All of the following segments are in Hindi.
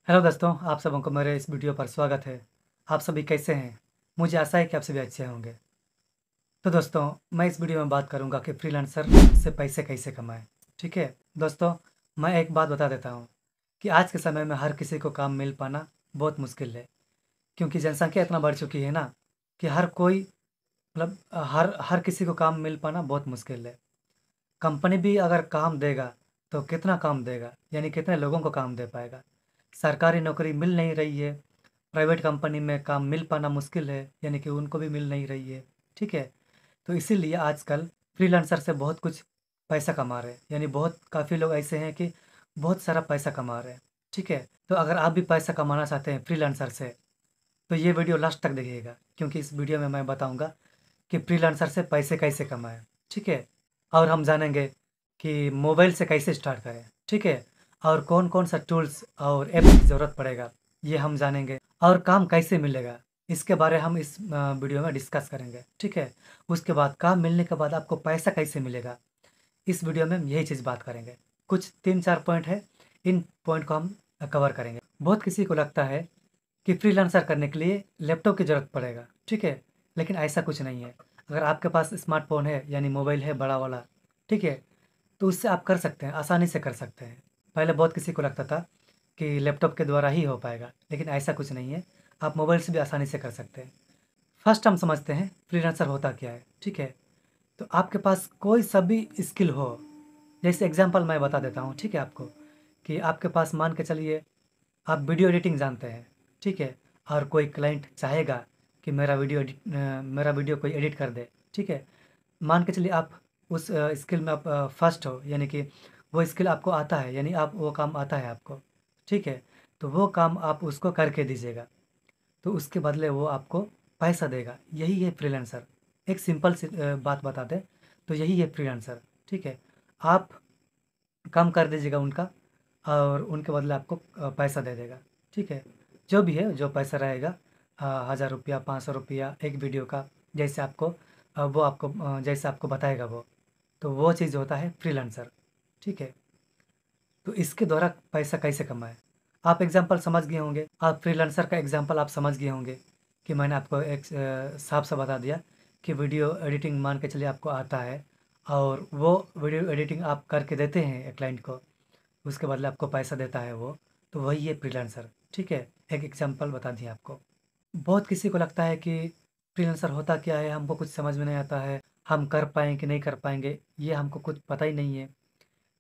हेलो दोस्तों, आप सबों को मेरे इस वीडियो पर स्वागत है। आप सभी कैसे हैं? मुझे आशा है कि आप सभी अच्छे होंगे। तो दोस्तों, मैं इस वीडियो में बात करूंगा कि फ्रीलांसर से पैसे कैसे कमाएं। ठीक है दोस्तों, मैं एक बात बता देता हूं कि आज के समय में हर किसी को काम मिल पाना बहुत मुश्किल है, क्योंकि जनसंख्या इतना बढ़ चुकी है ना कि हर कोई मतलब हर हर किसी को काम मिल पाना बहुत मुश्किल है। कंपनी भी अगर काम देगा तो कितना काम देगा, यानी कितने लोगों को काम दे पाएगा। सरकारी नौकरी मिल नहीं रही है, प्राइवेट कंपनी में काम मिल पाना मुश्किल है, यानी कि उनको भी मिल नहीं रही है। ठीक है, तो इसीलिए आजकल फ्रीलांसर से बहुत कुछ पैसा कमा रहे हैं, यानी बहुत काफ़ी लोग ऐसे हैं कि बहुत सारा पैसा कमा रहे हैं। ठीक है, तो अगर आप भी पैसा कमाना चाहते हैं फ्रीलांसर से तो ये वीडियो लास्ट तक देखिएगा, क्योंकि इस वीडियो में मैं बताऊंगा कि फ्रीलांसर से पैसे कैसे कमाएं। ठीक है, और हम जानेंगे कि मोबाइल से कैसे स्टार्ट करें। ठीक है, और कौन कौन सा टूल्स और ऐप की ज़रूरत पड़ेगा ये हम जानेंगे, और काम कैसे मिलेगा इसके बारे हम इस वीडियो में डिस्कस करेंगे। ठीक है, उसके बाद काम मिलने के बाद आपको पैसा कैसे मिलेगा, इस वीडियो में हम यही चीज़ बात करेंगे। कुछ 3-4 पॉइंट है, इन पॉइंट को हम कवर करेंगे। बहुत किसी को लगता है कि फ्रीलांसर करने के लिए लैपटॉप की ज़रूरत पड़ेगा। ठीक है, लेकिन ऐसा कुछ नहीं है। अगर आपके पास स्मार्टफ़ोन है, यानी मोबाइल है बड़ा वाला, ठीक है, तो उससे आप कर सकते हैं, आसानी से कर सकते हैं। पहले बहुत किसी को लगता था कि लैपटॉप के द्वारा ही हो पाएगा, लेकिन ऐसा कुछ नहीं है। आप मोबाइल से भी आसानी से कर सकते हैं। फर्स्ट हम समझते हैं फ्रीलांसर होता क्या है। ठीक है, तो आपके पास कोई सा भी स्किल हो, जैसे एग्जांपल मैं बता देता हूँ। ठीक है, आपको कि आपके पास मान के चलिए आप वीडियो एडिटिंग जानते हैं। ठीक है, और कोई क्लाइंट चाहेगा कि मेरा वीडियो कोई एडिट कर दे। ठीक है, मान के चलिए आप उस स्किल में आप फर्स्ट हो, यानी कि वो स्किल आपको आता है, यानी आप वो काम आता है आपको। ठीक है, तो वो काम आप उसको करके दीजिएगा, तो उसके बदले वो आपको पैसा देगा। यही है फ्रीलांसर। एक सिंपल सी बात बता दें तो यही है फ्रीलांसर। ठीक है, आप काम कर दीजिएगा उनका, और उनके बदले आपको पैसा दे देगा। ठीक है, जो भी है, जो पैसा रहेगा, 1000 रुपया, 500 रुपया एक वीडियो का, जैसे आपको वो आपको जैसे आपको बताएगा वो, तो वो चीज़ होता है फ्रीलांसर। ठीक है, तो इसके द्वारा पैसा कैसे कमाएं, आप एग्जांपल समझ गए होंगे। आप फ्रीलांसर का एग्जांपल आप समझ गए होंगे कि मैंने आपको एक साफ सा बता दिया कि वीडियो एडिटिंग मान के चलिए आपको आता है, और वो वीडियो एडिटिंग आप करके देते हैं क्लाइंट को, उसके बदले आपको पैसा देता है वो, तो वही है फ्रीलांसर। ठीक है, एक एग्जांपल बता दिया आपको। बहुत किसी को लगता है कि फ्रीलांसर होता क्या है, हमको कुछ समझ में नहीं आता है, हम कर पाएंगे कि नहीं कर पाएंगे, ये हमको कुछ पता ही नहीं है।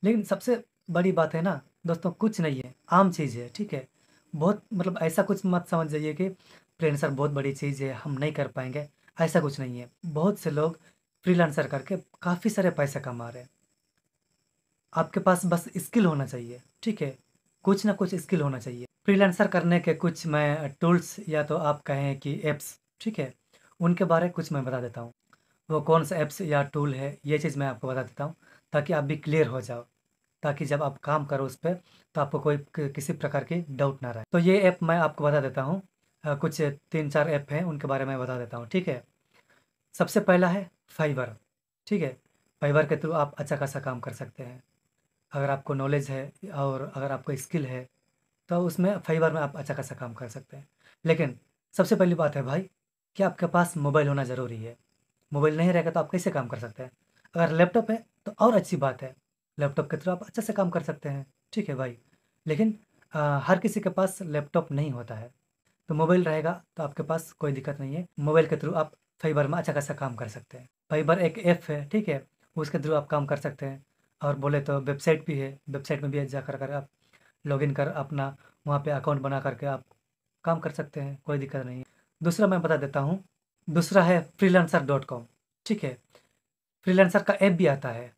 लेकिन सबसे बड़ी बात है ना दोस्तों, कुछ नहीं है, आम चीज़ है। ठीक है, बहुत मतलब ऐसा कुछ मत समझ जाइए कि फ्रीलांसर बहुत बड़ी चीज़ है, हम नहीं कर पाएंगे। ऐसा कुछ नहीं है, बहुत से लोग फ्रीलांसर करके काफ़ी सारे पैसे कमा रहे हैं। आपके पास बस स्किल होना चाहिए। ठीक है, कुछ ना कुछ स्किल होना चाहिए। फ्रीलांसर करने के कुछ मैं टूल्स, या तो आप कहें कि ऐप्स, ठीक है, उनके बारे कुछ मैं बता देता हूँ। वो कौन सा ऐप्स या टूल है ये चीज़ मैं आपको बता देता हूँ, ताकि आप भी क्लियर हो जाओ, ताकि जब आप काम करो उस पे तो आपको कोई किसी प्रकार की डाउट ना रहे। तो ये ऐप मैं आपको बता देता हूँ। कुछ 3-4 ऐप हैं, उनके बारे में बता देता हूँ। ठीक है, सबसे पहला है फाइवर। ठीक है, फाइवर के थ्रू आप अच्छा खासा काम कर सकते हैं। अगर आपको नॉलेज है और अगर आपको स्किल है तो उसमें फाइवर में आप अच्छा खासा काम कर सकते हैं। लेकिन सबसे पहली बात है भाई कि आपके पास मोबाइल होना ज़रूरी है। मोबाइल नहीं रहेगा तो आप कैसे काम कर सकते हैं। अगर लैपटॉप है तो और अच्छी बात है, लैपटॉप के थ्रू आप अच्छे से काम कर सकते हैं। ठीक है भाई, लेकिन हर किसी के पास लैपटॉप नहीं होता है, तो मोबाइल रहेगा तो आपके पास कोई दिक्कत नहीं है। मोबाइल के थ्रू आप फाइबर में अच्छा खासा काम कर सकते हैं। फाइबर एक ऐप है, ठीक है, उसके थ्रू आप काम कर सकते हैं। और बोले तो वेबसाइट भी है, वेबसाइट में भी जा कर आप लॉगिन कर अपना वहाँ पे अकाउंट बना करके आप काम कर सकते हैं, कोई दिक्कत नहीं है। दूसरा मैं बता देता हूँ, दूसरा है freelancer.com। ठीक है, फ्रीलांसर का ऐप भी आता है,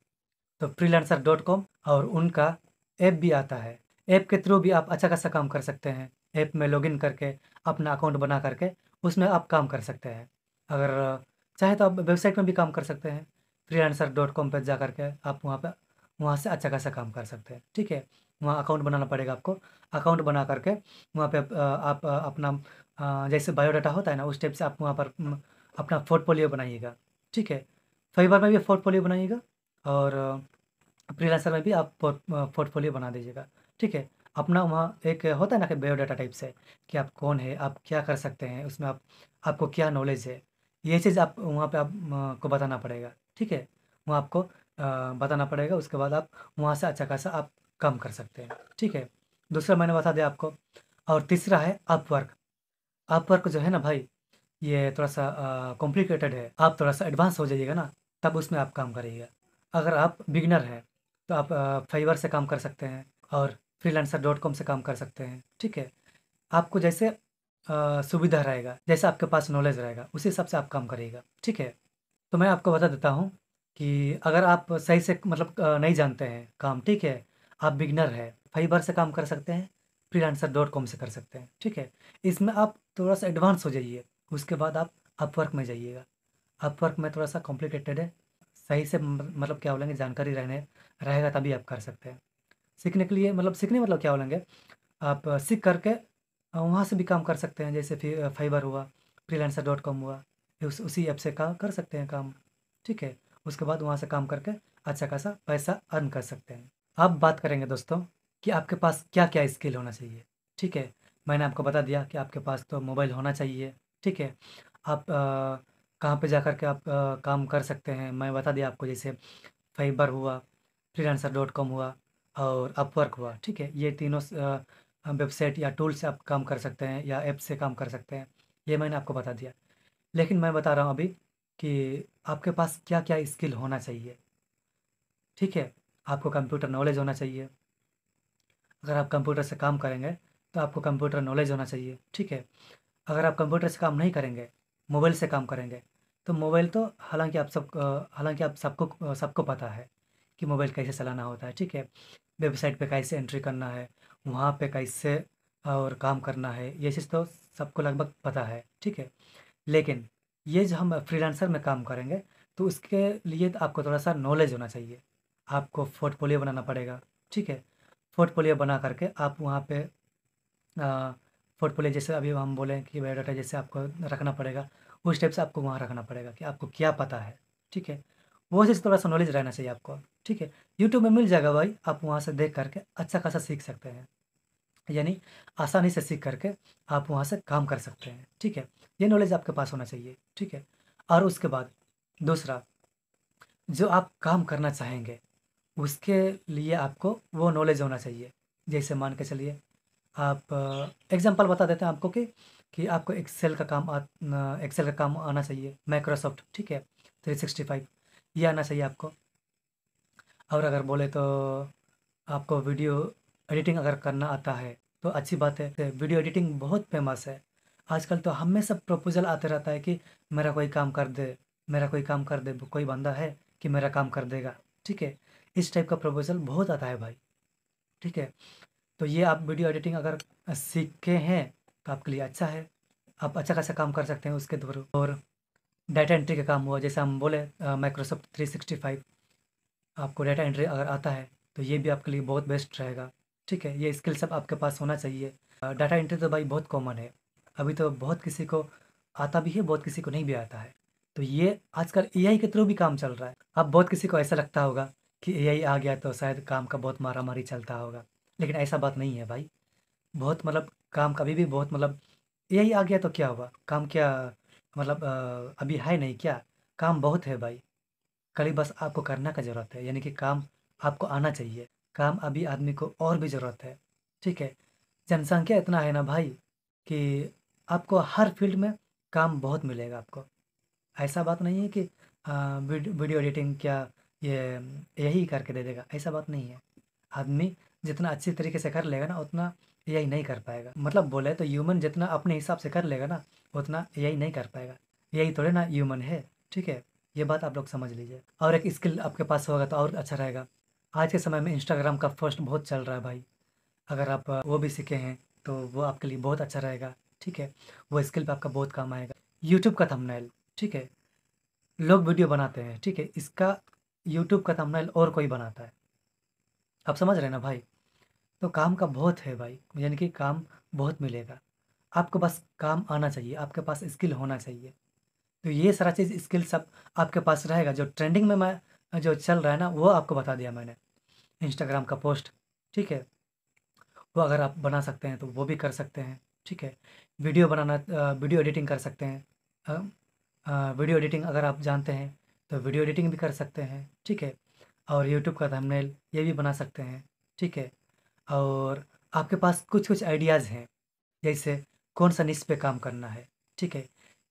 तो freelancer.com, और उनका ऐप भी आता है। ऐप के थ्रू भी आप अच्छा खासा काम कर सकते हैं। ऐप में लॉगिन करके अपना अकाउंट बना करके उसमें आप काम कर सकते हैं। अगर चाहे तो आप वेबसाइट में भी काम कर सकते हैं। freelancer.com पर जा करके आप वहाँ से अच्छा खासा काम कर सकते हैं। ठीक है, वहाँ अकाउंट बनाना पड़ेगा आपको। अकाउंट बना करके वहाँ पे आप अपना जैसे बायोडाटा होता है ना, उस टाइप से आप वहाँ पर अपना पोर्टफोलियो बनाइएगा। ठीक है, फाइवर में भी पोर्टफोलियो बनाइएगा, और फ्रीलांसर में भी आप पोर्टफोलियो बना दीजिएगा। ठीक है, अपना वहाँ एक होता है ना कि बायोडाटा टाइप से, कि आप कौन है, आप क्या कर सकते हैं, उसमें आपको क्या नॉलेज है, ये चीज़ आप वहाँ पे आप को बताना पड़ेगा, ठीक है? वहाँ आपको बताना पड़ेगा, उसके बाद आप वहाँ से अच्छा खासा आप काम कर सकते हैं, ठीक है? दूसरा मैंने बता दिया आपको। और तीसरा है अपवर्क। अपवर्क जो है ना भाई, ये थोड़ा-सा कॉम्प्लिकेटेड है। आप थोड़ा-सा एडवांस हो जाइएगा ना, तब उसमें आप काम करिएगा। अगर आप बिगिनर हैं, तो आप फाइवर से काम कर सकते हैं और फ्रीलांसर.com से काम कर सकते हैं, ठीक है? आपको जैसे सुविधा रहेगा, जैसे आपके पास नॉलेज रहेगा, उसी हिसाब से आप काम करिएगा, ठीक है? तो मैं आपको बता देता हूँ कि अगर आप सही से मतलब नहीं जानते हैं काम, ठीक है? आप बिगिनर हैं, फाइवर से काम कर सकते हैं, फ्रीलांसर.com से कर सकते हैं, ठीक है? इसमें आप थोड़ा-सा एडवांस हो जाइए, उसके बाद आप अपवर्क में जाइएगा। अपवर्क में थोड़ा-सा कॉम्प्लिकेटेड है, सही से मतलब क्या बोलेंगे, जानकारी रहेगा तभी आप कर सकते हैं। सीखने के लिए मतलब सीखने मतलब क्या बोलेंगे, आप सीख करके वहाँ से भी काम कर सकते हैं, जैसे फाइवर हुआ, फ्रीलांसर.com हुआ, उसी ऐप से का कर सकते हैं काम, ठीक है? उसके बाद वहाँ से काम करके अच्छा खासा पैसा अर्न कर सकते हैं। अब बात करेंगे दोस्तों कि आपके पास क्या-क्या स्किल होना चाहिए, ठीक है? मैंने आपको बता दिया कि आपके पास तो मोबाइल होना चाहिए, ठीक है? आप कहाँ पे जा कर के आप काम कर सकते हैं, मैं बता दिया आपको, जैसे फाइवर हुआ, फ्रीलांसर.com हुआ और अपवर्क हुआ, ठीक है? ये तीनों वेबसाइट या टूल से आप काम कर सकते हैं या ऐप से काम कर सकते हैं, ये मैंने आपको बता दिया। लेकिन मैं बता रहा हूँ अभी कि आपके पास क्या-क्या स्किल होना चाहिए, ठीक है? आपको कंप्यूटर नॉलेज होना चाहिए। अगर आप कंप्यूटर से काम करेंगे, तो आपको कंप्यूटर नॉलेज होना चाहिए, ठीक है? अगर आप कंप्यूटर से काम नहीं करेंगे, मोबाइल से काम करेंगे, तो मोबाइल तो हालाँकि आप सबको पता है कि मोबाइल कैसे चलाना होता है, ठीक है? वेबसाइट पे कैसे एंट्री करना है, वहाँ पे कैसे और काम करना है, ये चीज़ तो सबको लगभग पता है, ठीक है? लेकिन ये जो हम फ्रीलांसर में काम करेंगे, तो उसके लिए तो आपको थोड़ा-सा नॉलेज होना चाहिए। आपको पोर्टफोलियो बनाना पड़ेगा, ठीक है? पोर्टफोलियो बना करके आप वहाँ पे पोर्टफोलियो जैसे अभी हम बोले कि बायोडाटा जैसे आपको रखना पड़ेगा, उस टाइप से आपको वहाँ रखना पड़ेगा कि आपको क्या पता है, ठीक है? वो चीज़ थोड़ा-सा नॉलेज रहना चाहिए आपको, ठीक है? यूट्यूब में मिल जाएगा भाई, आप वहाँ से देख कर के अच्छा खासा सीख सकते हैं। यानी आसानी से सीख करके आप वहाँ से काम कर सकते हैं, ठीक है? ये नॉलेज आपके पास होना चाहिए, ठीक है? और उसके बाद दूसरा, जो आप काम करना चाहेंगे, उसके लिए आपको वो नॉलेज होना चाहिए। जैसे मान के चलिए, आप एग्ज़ाम्पल बता देते हैं आपको कि आपको एक्सेल का काम आना चाहिए, माइक्रोसॉफ्ट, ठीक है? 365 ये आना चाहिए आपको। और अगर बोले तो आपको वीडियो एडिटिंग अगर करना आता है, तो अच्छी बात है। वीडियो एडिटिंग बहुत फ़ेमस है। आजकल तो हमेशा प्रपोज़ल आते रहता है कि मेरा कोई काम कर दे, मेरा कोई काम कर दे, कोई बंदा है कि मेरा काम कर देगा, ठीक है? इस टाइप का प्रपोज़ल बहुत आता है भाई, ठीक है? तो ये आप वीडियो एडिटिंग अगर सीखे हैं, तो आपके लिए अच्छा है। आप अच्छा खासा काम कर सकते हैं उसके थ्रू। और डाटा एंट्री का काम हुआ, जैसे हम बोले माइक्रोसॉफ्ट 365, आपको डाटा एंट्री अगर आता है, तो ये भी आपके लिए बहुत बेस्ट रहेगा, ठीक है? ये स्किल सब आपके पास होना चाहिए। डाटा एंट्री तो भाई बहुत कॉमन है, अभी तो बहुत किसी को आता भी है, बहुत किसी को नहीं भी आता है। तो ये आजकल एआई के थ्रू भी काम चल रहा है। अब बहुत किसी को ऐसा लगता होगा कि एआई आ गया तो शायद काम का बहुत मारा-मारी चलता होगा, लेकिन ऐसा बात नहीं है भाई। बहुत मतलब काम कभी भी बहुत मतलब एआई आ गया तो क्या हुआ? काम क्या मतलब अभी है नहीं क्या? काम बहुत है भाई। खाली बस आपको करना का ज़रूरत है, यानी कि काम आपको आना चाहिए। काम अभी आदमी को और भी ज़रूरत है, ठीक है? जनसंख्या इतना है ना भाई कि आपको हर फ़ील्ड में काम बहुत मिलेगा आपको। ऐसा बात नहीं है कि वीडियो एडिटिंग क्या ये यही करके दे देगा, ऐसा बात नहीं है। आदमी जितना अच्छी तरीके से कर लेगा ना, उतना एआई नहीं कर पाएगा। मतलब बोले तो ह्यूमन जितना अपने हिसाब से कर लेगा ना, उतना एआई नहीं कर पाएगा। एआई थोड़े ना ह्यूमन है, ठीक है? ये बात आप लोग समझ लीजिए। और एक स्किल आपके पास होगा तो और अच्छा रहेगा। आज के समय में इंस्टाग्राम का पोस्ट बहुत चल रहा है भाई। अगर आप वो भी सीखे हैं, तो वो आपके लिए बहुत अच्छा रहेगा, ठीक है? वो स्किल पे आपका बहुत काम आएगा। यूट्यूब का थंबनेल, ठीक है? लोग वीडियो बनाते हैं, ठीक है? इसका यूट्यूब का थंबनेल और कोई बनाता है। आप समझ रहे हैं ना भाई? तो काम का बहुत है भाई, यानी कि काम बहुत मिलेगा। आपको बस काम आना चाहिए, आपके पास स्किल होना चाहिए। तो ये सारा चीज़ स्किल सब आपके पास रहेगा। जो ट्रेंडिंग में मैं जो चल रहा है ना, वो आपको बता दिया मैंने। इंस्टाग्राम का पोस्ट, ठीक है? वो अगर आप बना सकते हैं तो वो भी कर सकते हैं, ठीक है। वीडियो एडिटिंग कर सकते हैं। वीडियो एडिटिंग अगर आप जानते हैं तो वीडियो एडिटिंग भी कर सकते हैं, ठीक है। और यूट्यूब का थंबनेल ये भी बना सकते हैं, ठीक है। और आपके पास कुछ-कुछ आइडियाज़ हैं, जैसे कौन-सा निश पे काम करना है, ठीक है।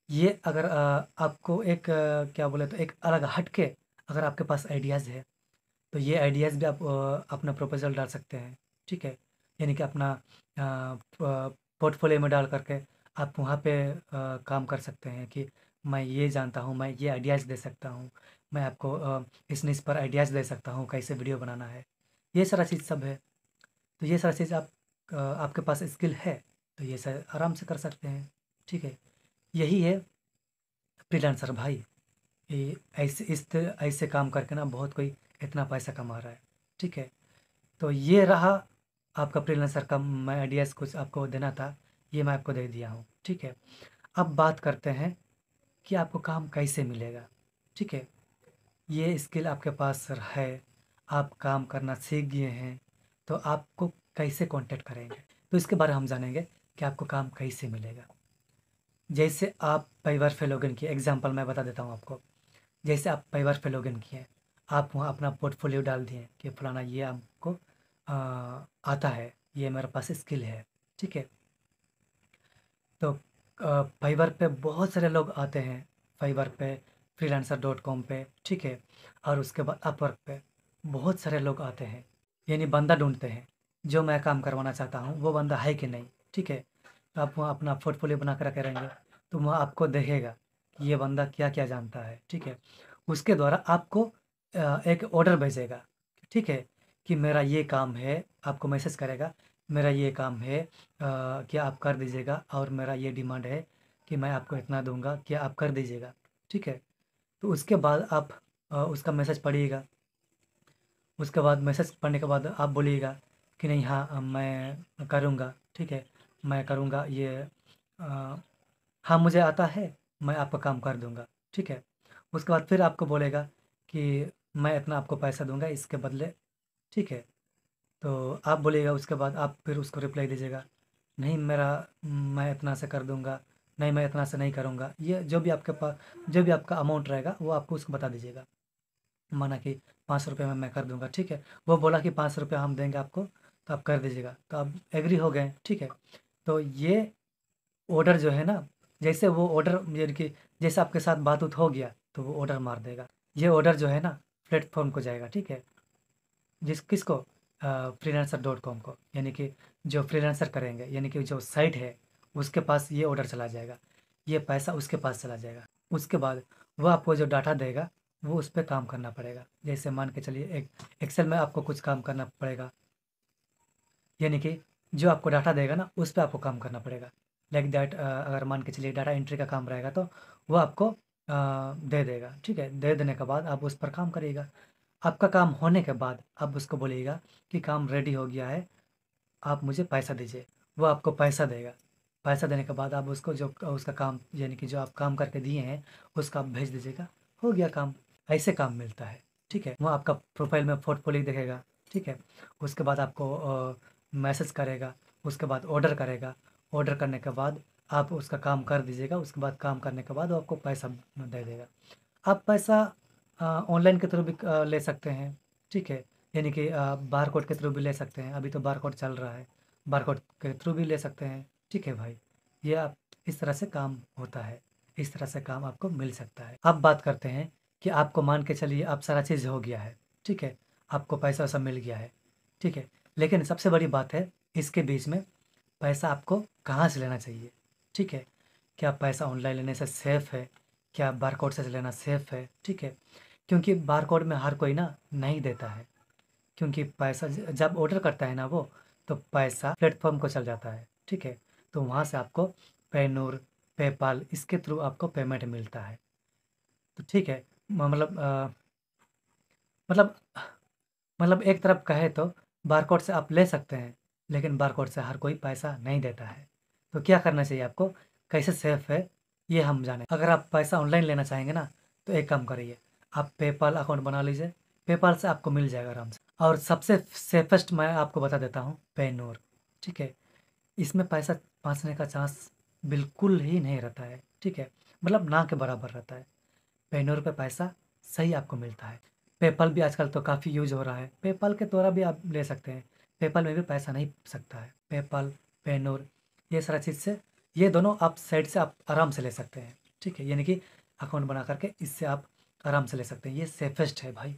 ये अगर आपको एक क्या बोले तो एक अलग हट के अगर आपके पास आइडियाज़ है, तो ये आइडियाज़ भी आप अपना प्रपोज़ल डाल सकते हैं, ठीक है। यानी कि अपना पोर्टफ़ोलियो में डाल कर के आप वहाँ पे काम कर सकते हैं कि मैं ये जानता हूँ, मैं ये आइडियाज़ दे सकता हूँ, मैं आपको इस निश पर आइडियाज़ दे सकता हूँ, कैसे वीडियो बनाना है। ये सारा चीज़ सब है। तो ये सारा चीज़ आपके पास स्किल है, तो ये सब आराम से कर सकते हैं, ठीक है। यही है फ्रीलांसर भाई। ये ऐसे काम करके ना बहुत कोई इतना पैसा कमा रहा है, ठीक है। तो ये रहा आपका फ्रीलांसर का मैं आइडियाज़ कुछ आपको देना था, ये मैं आपको दे दिया हूँ, ठीक है। अब बात करते हैं कि आपको काम कैसे मिलेगा, ठीक है। ये स्किल आपके पास है, आप काम करना सीख गए हैं, तो आपको कैसे कॉन्टैक्ट करेंगे? तो इसके बारे में हम जानेंगे कि आपको काम कैसे मिलेगा। जैसे आप पाइवर पे लॉगिन किए, एग्ज़ाम्पल मैं बता देता हूँ आपको। जैसे आप पाइवर पे लॉगिन किए, आप वहाँ अपना पोर्टफोलियो डाल दिए कि फलाना ये हमको आता है, ये मेरे पास स्किल है, ठीक है। तो फाइवर पे बहुत सारे लोग आते हैं, फाइवर पे, फ्रीलांसर.com पे, ठीक है। और उसके बाद अपवर्क पे बहुत सारे लोग आते हैं, यानी बंदा ढूंढते हैं जो मैं काम करवाना चाहता हूँ वो बंदा है कि नहीं, ठीक है। तो आप वहाँ अपना पोर्टफोलियो बना कर रखे रहेंगे, तो वहाँ आपको देखेगा कि ये बंदा क्या क्या जानता है, ठीक है। उसके द्वारा आपको एक ऑर्डर भेजेगा, ठीक है, कि मेरा ये काम है, आपको मैसेज करेगा, मेरा ये काम है, क्या आप कर दीजिएगा, और मेरा ये डिमांड है कि मैं आपको इतना दूँगा, क्या आप कर दीजिएगा, ठीक है। तो उसके बाद आप उसका मैसेज पढ़िएगा। उसके बाद मैसेज पढ़ने के बाद आप बोलिएगा कि नहीं, हाँ, मैं करूँगा, ठीक है, मैं करूँगा ये, अ, हाँ, मुझे आता है, मैं आपका काम कर दूँगा, ठीक है। उसके बाद फिर आपको बोलेगा कि मैं इतना आपको पैसा दूँगा इसके बदले, ठीक है। तो आप बोलिएगा, उसके बाद आप फिर उसको रिप्लाई दीजिएगा, नहीं मैं इतना से कर दूँगा, नहीं मैं इतना से नहीं करूँगा। ये जो भी आपका अमाउंट रहेगा वो आपको उसको बता दीजिएगा। माना कि 500 रुपये में मैं कर दूँगा, ठीक है। वो बोला कि 500 रुपये हम देंगे आपको, तो आप कर दीजिएगा। तो आप एग्री हो गए, ठीक है। तो ये ऑर्डर जो है ना, जैसे वो ऑर्डर यानी कि जैसे आपके साथ बात-उत हो गया, तो वो ऑर्डर मार देगा। ये ऑर्डर जो है ना प्लेटफ़ॉर्म को जाएगा, ठीक है। किसको? फ्रीलांसर.com को, यानी कि जो फ्रीलांसर करेंगे, यानी कि जो साइट है उसके पास ये ऑर्डर चला जाएगा, ये पैसा उसके पास चला जाएगा। उसके बाद वो आपको जो डाटा देगा वो उस पे काम करना पड़ेगा। जैसे मान के चलिए एक एक्सेल में आपको कुछ काम करना पड़ेगा, यानी कि जो आपको डाटा देगा ना उस पे आपको काम करना पड़ेगा। लाइक दैट, अगर मान के चलिए डाटा एंट्री का काम रहेगा तो वो आपको दे देगा, ठीक है। दे देने के बाद आप उस पर काम करिएगा। आपका काम होने के बाद आप उसको बोलिएगा कि काम रेडी हो गया है, आप मुझे पैसा दीजिए। वो आपको पैसा देगा। पैसा देने के बाद आप उसको जो उसका काम यानी कि जो आप काम करके दिए हैं उसका आप भेज दीजिएगा, हो गया काम। ऐसे काम मिलता है, ठीक है। वो आपका प्रोफाइल में पोर्टफोलियो दिखेगा, ठीक है। उसके बाद आपको मैसेज करेगा, उसके बाद ऑर्डर करेगा। ऑर्डर करने के बाद आप उसका काम कर दीजिएगा, उसके बाद काम करने के बाद वो आपको पैसा दे देगा। आप पैसा ऑनलाइन के थ्रू भी ले सकते हैं, ठीक है। यानी कि बारकोड के थ्रू भी ले सकते हैं, अभी तो बारकोड चल रहा है, बारकोड के थ्रू भी ले सकते हैं, ठीक है भाई। ये आप इस तरह से काम होता है, इस तरह से काम आपको मिल सकता है। अब बात करते हैं कि आपको मान के चलिए अब सारा चीज़ हो गया है, ठीक है, आपको पैसा वैसा मिल गया है, ठीक है। लेकिन सबसे बड़ी बात है इसके बीच में पैसा आपको कहाँ से लेना चाहिए, ठीक है। क्या पैसा ऑनलाइन लेने से सेफ़ है? क्या बारकोड से लेना सेफ़ है? ठीक है। क्योंकि बारकोड में हर कोई ना नहीं देता है, क्योंकि पैसा जब ऑर्डर करता है ना वो, तो पैसा प्लेटफॉर्म को चल जाता है, ठीक है। तो वहाँ से आपको पेनूर, पेपाल इसके थ्रू आपको पेमेंट मिलता है। तो ठीक है, मतलब मतलब मतलब एक तरफ कहे तो बारकोड से आप ले सकते हैं, लेकिन बारकोड से हर कोई पैसा नहीं देता है। तो क्या करना चाहिए आपको, कैसे सेफ़ है ये हम जानें। अगर आप पैसा ऑनलाइन लेना चाहेंगे ना, तो एक काम करिए, आप पेपाल अकाउंट बना लीजिए, पेपाल से आपको मिल जाएगा आराम से। और सबसे सेफेस्ट मैं आपको बता देता हूँ पेनूर। ठीक है। इसमें पैसा फँसने का चांस बिल्कुल ही नहीं रहता है, ठीक है। मतलब ना के बराबर रहता है। पेनोर पे पैसा सही आपको मिलता है। पेपल भी आजकल तो काफ़ी यूज़ हो रहा है, पेपल के द्वारा भी आप ले सकते हैं। पेपल में भी पैसा नहीं सकता है। पेपल, पेनोर, ये सारा चीज़ से ये दोनों आप साइड से आप आराम से ले सकते हैं, ठीक है। यानी कि अकाउंट बना करके इससे आप आराम से ले सकते हैं। ये सेफेस्ट है भाई,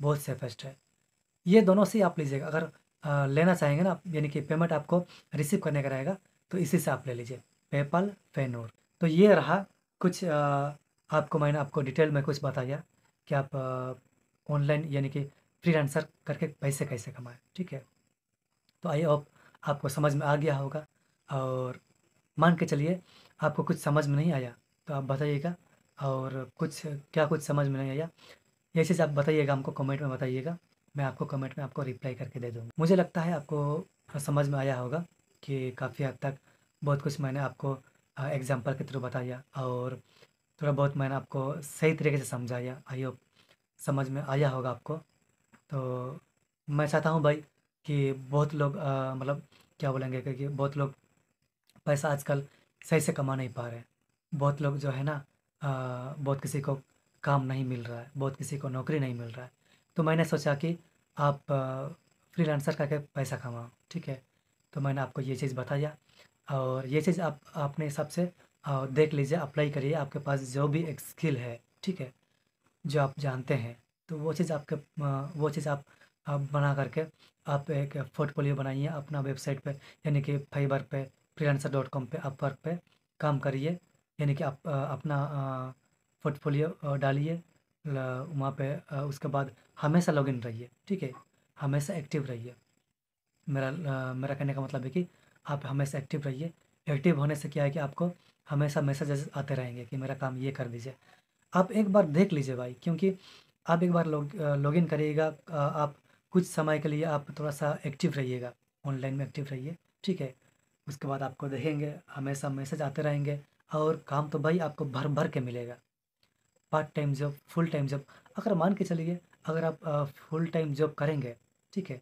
बहुत सेफेस्ट है। ये दोनों से ही आप लीजिएगा। अगर लेना चाहेंगे ना आप, यानी कि पेमेंट आपको रिसीव करने का रहेगा, तो इसी से आप ले लीजिए, पेपल, पेनोर। तो ये रहा कुछ आपको मैंने आपको डिटेल में कुछ बताया कि आप ऑनलाइन यानी कि फ्रीलांसर करके पैसे कैसे कमाएँ, ठीक है। तो आई होप आपको समझ में आ गया होगा। और मान के चलिए आपको कुछ समझ में नहीं आया तो आप बताइएगा, और कुछ क्या कुछ समझ में नहीं आया ये चीज़ आप बताइएगा, हमको कमेंट में बताइएगा। मैं आपको कमेंट में आपको रिप्लाई करके दे दूँगा। मुझे लगता है आपको समझ में आया होगा कि काफ़ी हद तक बहुत कुछ मैंने आपको एग्ज़ाम्पल के थ्रू बताया, और थोड़ा बहुत मैंने आपको सही तरीके से समझाया। आई होप समझ में आया होगा आपको। तो मैं चाहता हूँ भाई कि बहुत लोग मतलब क्या बोलेंगे कि बहुत लोग पैसा आजकल सही से कमा नहीं पा रहे हैं। बहुत लोग जो है ना बहुत किसी को काम नहीं मिल रहा है, बहुत किसी को नौकरी नहीं मिल रहा है। तो मैंने सोचा कि आप फ्रीलांसर करके पैसा कमाओ, ठीक है। तो मैंने आपको ये चीज़ बताया, और ये चीज़ आप अपने हिसाब से देख लीजिए, अप्लाई करिए। आपके पास जो भी एक स्किल है, ठीक है, जो आप जानते हैं, तो वो चीज़ वो चीज़ आप बना करके आप एक पोर्टफोलियो बनाइए अपना वेबसाइट पे, यानी कि फाइवर पे, फ्रीलांसर.com पे, अपवर्क पे काम करिए। यानी कि आप अपना पोर्टफोलियो डालिए वहाँ पे। उसके बाद हमेशा लॉगिन रहिए, ठीक है, हमेशा एक्टिव रहिए। मेरा कहने का मतलब है कि आप हमेशा एक्टिव रहिए। एक्टिव होने से क्या है कि आपको हमेशा मैसेजेस आते रहेंगे कि मेरा काम ये कर दीजिए। आप एक बार देख लीजिए भाई, क्योंकि आप एक बार लॉगिन करिएगा, आप कुछ समय के लिए आप थोड़ा-सा एक्टिव रहिएगा, ऑनलाइन में एक्टिव रहिए, ठीक है। उसके बाद आपको देखेंगे हमेशा मैसेज आते रहेंगे, और काम तो भाई आपको भर-भर के मिलेगा। Part time job, full time job, अगर मान के चलिए अगर आप फुल टाइम जॉब करेंगे, ठीक है,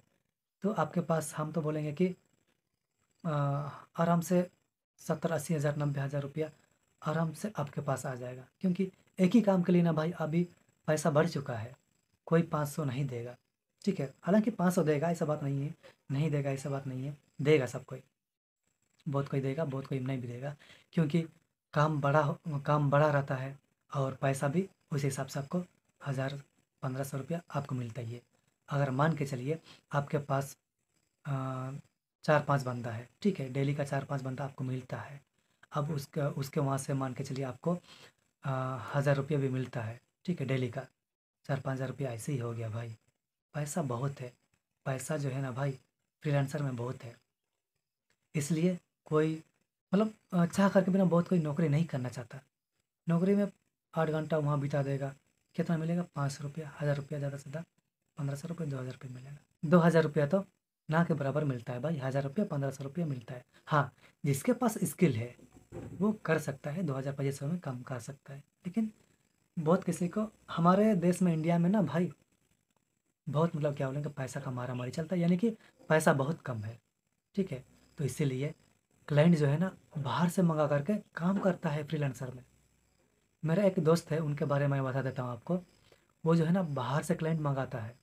तो आपके पास हम तो बोलेंगे कि अ, आराम से 70-80 हज़ार, 90 हज़ार रुपया आराम से आपके पास आ जाएगा। क्योंकि एक ही काम के लिए ना भाई अभी पैसा बढ़ चुका है। कोई 500 नहीं देगा, ठीक है। हालाँकि 500 देगा ऐसा बात नहीं है, नहीं देगा ऐसा बात नहीं है, देगा सब कोई। बहुत कोई देगा, बहुत कोई नहीं भी देगा, क्योंकि काम बड़ा रहता है, और पैसा भी उसी हिसाब से आपको 1000 1500 रुपया आपको मिलता ही है। अगर मान के चलिए आपके पास अ, 4-5 बंदा है, ठीक है, डेली का 4-5 बंदा आपको मिलता है। अब उसका उसके वहाँ से मान के चलिए आपको 1000 रुपया भी मिलता है, ठीक है, डेली का 4-5 हज़ार रुपया ऐसे ही हो गया भाई। पैसा बहुत है, पैसा जो है ना भाई फ्रीलांसर में बहुत है। इसलिए कोई मतलब चाह करके भी ना बहुत कोई नौकरी नहीं करना चाहता। नौकरी में 8 घंटा वहाँ बिता देगा, कितना मिलेगा? 500 रुपया, 1000 रुपया, ज़्यादा से ज़्यादा 1500 रुपये, 2000 रुपये मिलेगा। 2000 रुपया तो ना के बराबर मिलता है भाई, 1000 रुपया, 1500 रुपया मिलता है। हाँ, जिसके पास स्किल है वो कर सकता है, 2000-2500 में काम कर सकता है। लेकिन बहुत किसी को हमारे देश में, इंडिया में ना भाई बहुत मतलब क्या बोलेंगे, पैसा का मारा-मारी चलता है, यानी कि पैसा बहुत कम है, ठीक है। तो इसीलिए क्लाइंट जो है ना बाहर से मंगा करके काम करता है फ्रीलांसर में। मेरा एक दोस्त है, उनके बारे में मैं बता देता हूँ आपको। वो जो है ना बाहर से क्लाइंट मंगाता है,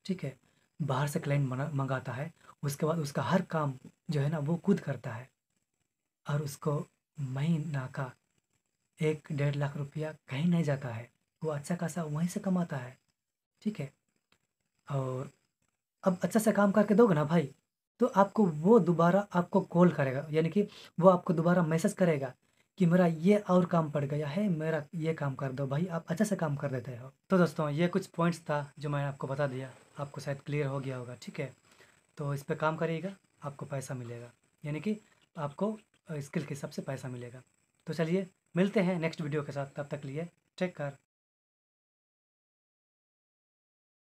ठीक है, बाहर से क्लाइंट मंगाता है। उसके बाद उसका हर काम जो है ना वो खुद करता है, और उसको महीना का 1 डेढ़ लाख रुपया कहीं नहीं जाता है। वो अच्छा खासा वहीं से कमाता है, ठीक है। और अब अच्छा से काम करके दोगे ना भाई, तो आपको वो दोबारा आपको कॉल करेगा, यानी कि वो आपको दोबारा मैसेज करेगा कि मेरा ये और काम पड़ गया है, मेरा ये काम कर दो भाई, आप अच्छे से काम कर देते हो। तो दोस्तों ये कुछ पॉइंट्स था जो मैंने आपको बता दिया, आपको शायद क्लियर हो गया होगा, ठीक है। तो इस पे काम करिएगा, आपको पैसा मिलेगा, यानी कि आपको स्किल के हिसाब से पैसा मिलेगा। तो चलिए मिलते हैं नेक्स्ट वीडियो के साथ, तब तक लिए टेक केयर।